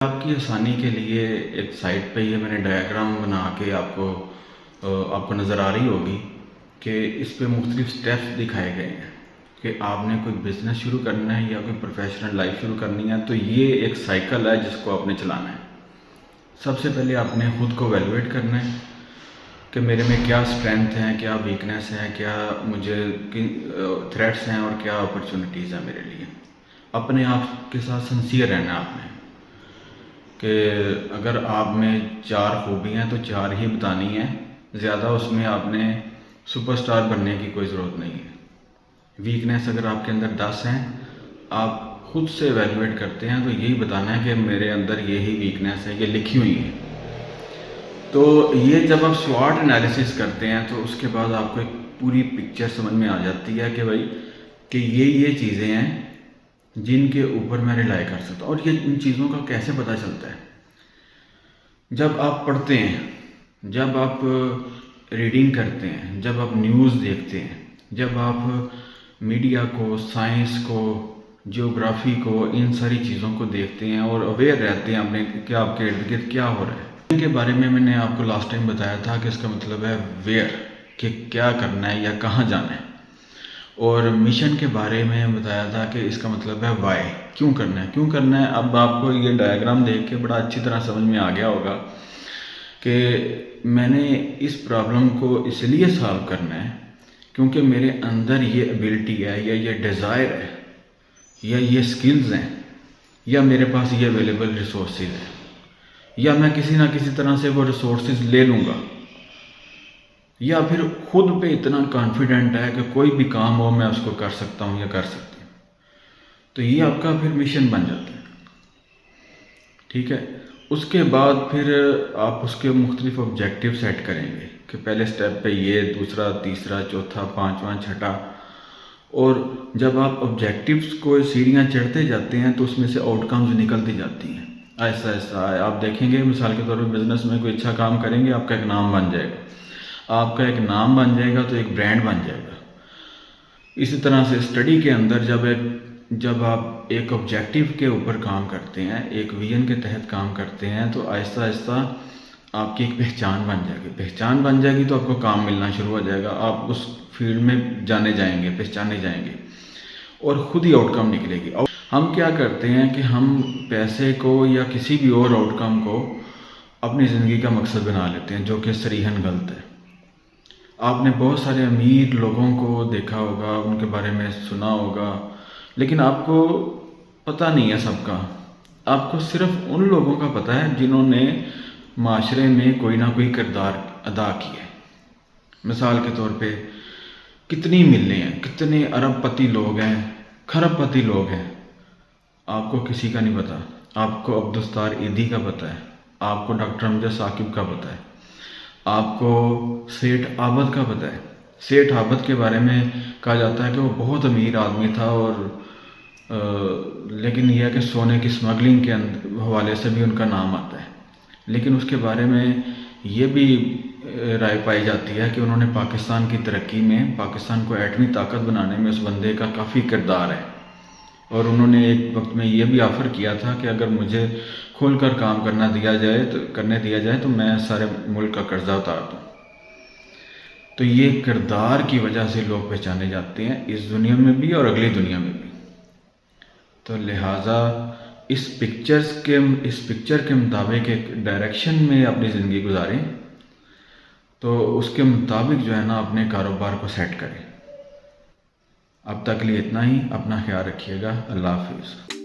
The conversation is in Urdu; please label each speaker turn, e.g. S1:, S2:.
S1: آپ کی آسانی کے لیے ایک سائٹ پہ یہ میں نے ڈائیگرام بنا کے آپ کو نظر آ رہی ہوگی کہ اس پہ مختلف سٹیپس دکھائے گئے ہیں کہ آپ نے کوئی بزنس شروع کرنا ہے یا کوئی پروفیشنل لائف شروع کرنی ہے تو یہ ایک سائیکل ہے جس کو آپ نے چلانا ہے۔ سب سے پہلے آپ نے خود کو ایویلویٹ کرنا ہے کہ میرے میں کیا اسٹرینتھ ہیں، کیا ویکنیس ہیں، کیا مجھے تھریٹس ہیں اور کیا اپرچونٹیز ہیں میرے لیے۔ اپنے آپ کے ساتھ سنسیئر رہنا ہے آپ نے کہ اگر آپ میں 4 خوبی ہیں تو 4 ہی بتانی ہیں، زیادہ اس میں آپ نے سپر سٹار بننے کی کوئی ضرورت نہیں ہے۔ ویکنیس اگر آپ کے اندر 10 ہیں، آپ خود سے ایویلویٹ کرتے ہیں تو یہی بتانا ہے کہ میرے اندر یہی ویکنیس ہے، یہ لکھی ہوئی ہے۔ تو یہ جب آپ سوٹ انالیسس کرتے ہیں تو اس کے بعد آپ کو ایک پوری پکچر سمجھ میں آ جاتی ہے کہ بھائی کہ یہ چیزیں ہیں جن کے اوپر میں ریلائی کر سکتا ہوں۔ اور یہ ان چیزوں کا کیسے پتہ چلتا ہے؟ جب آپ پڑھتے ہیں، جب آپ ریڈنگ کرتے ہیں، جب آپ نیوز دیکھتے ہیں، جب آپ میڈیا کو، سائنس کو، جیوگرافی کو، ان ساری چیزوں کو دیکھتے ہیں اور اویئر رہتے ہیں اپنے کہ آپ کے ارد گرد کیا ہو رہا ہے۔ ان کے بارے میں نے آپ کو لاسٹ ٹائم بتایا تھا کہ اس کا مطلب ہے ویئر، کہ کیا کرنا ہے یا کہاں جانا ہے، اور مشن کے بارے میں بتایا تھا کہ اس کا مطلب ہے وائی، کیوں کرنا ہے۔ اب آپ کو یہ ڈائیگرام دیکھ کے بڑا اچھی طرح سمجھ میں آ گیا ہوگا کہ میں نے اس پرابلم کو اس لیے سالو کرنا ہے کیونکہ میرے اندر یہ ایبلٹی ہے یا یہ ڈیزائر ہے یا یہ سکلز ہیں یا میرے پاس یہ اویلیبل ریسورسز ہیں یا میں کسی نہ کسی طرح سے وہ ریسورسز لے لوں گا، یا پھر خود پہ اتنا کانفیڈنٹ ہے کہ کوئی بھی کام ہو میں اس کو کر سکتا ہوں یا کر سکتی ہوں۔ تو یہ آپ کا پھر مشن بن جاتا ہے، ٹھیک ہے۔ اس کے بعد پھر آپ اس کے مختلف آبجیکٹیو سیٹ کریں گے کہ پہلے سٹیپ پہ یہ، دوسرا، تیسرا، چوتھا، پانچواں، چھٹا، اور جب آپ آبجیکٹیوز کو سیڑھیاں چڑھتے جاتے ہیں تو اس میں سے آؤٹ کمز نکلتی جاتی ہیں آہستہ آہستہ۔ آپ دیکھیں گے مثال کے طور پہ بزنس میں کوئی اچھا کام کریں گے، آپ کا ایک نام بن جائے گا، آپ کا ایک نام بن جائے گا تو ایک برانڈ بن جائے گا۔ اسی طرح سے اسٹڈی کے اندر جب آپ ایک آبجیکٹیو کے اوپر کام کرتے ہیں، ایک ویژن کے تحت کام کرتے ہیں تو آہستہ آہستہ آپ کی ایک پہچان بن جائے گی۔ پہچان بن جائے گی تو آپ کو کام ملنا شروع ہو جائے گا، آپ اس فیلڈ میں جانے جائیں گے، پہچانے جائیں گے اور خود ہی آؤٹ کم نکلے گی۔ ہم کیا کرتے ہیں کہ ہم پیسے کو یا کسی بھی اور آؤٹ کم کو اپنی زندگی کا مقصد بنا لیتے ہیں، جو کہ صریحاً غلط ہے۔ آپ نے بہت سارے امیر لوگوں کو دیکھا ہوگا، ان کے بارے میں سنا ہوگا، لیکن آپ کو پتہ نہیں ہے سب کا۔ آپ کو صرف ان لوگوں کا پتہ ہے جنہوں نے معاشرے میں کوئی نہ کوئی کردار ادا کیا ہے۔ مثال کے طور پہ کتنی ملیں ہیں، کتنے ارب پتی لوگ ہیں، کھرب پتی لوگ ہیں، آپ کو کسی کا نہیں پتہ۔ آپ کو عبدالستار ایدھی کا پتہ ہے، آپ کو ڈاکٹر امجد ثاقب کا پتہ ہے، آپ کو سیٹھ عابد کا پتہ ہے۔ سیٹھ عابد کے بارے میں کہا جاتا ہے کہ وہ بہت امیر آدمی تھا، اور لیکن یہ ہے کہ سونے کی سمگلنگ کے حوالے سے بھی ان کا نام آتا ہے، لیکن اس کے بارے میں یہ بھی رائے پائی جاتی ہے کہ انہوں نے پاکستان کی ترقی میں، پاکستان کو ایٹمی طاقت بنانے میں اس بندے کا کافی کردار ہے، اور انہوں نے ایک وقت میں یہ بھی آفر کیا تھا کہ اگر مجھے کھل کر کام کرنے دیا جائے تو میں سارے ملک کا قرضہ اتار دوں۔ تو یہ کردار کی وجہ سے لوگ پہچانے جاتے ہیں، اس دنیا میں بھی اور اگلی دنیا میں بھی۔ تو لہٰذا اس پکچر کے مطابق ایک ڈائریکشن میں اپنی زندگی گزاریں، تو اس کے مطابق جو ہے نا اپنے کاروبار کو سیٹ کریں۔ اب تک لیے اتنا ہی، اپنا خیال رکھیے گا، اللہ حافظ۔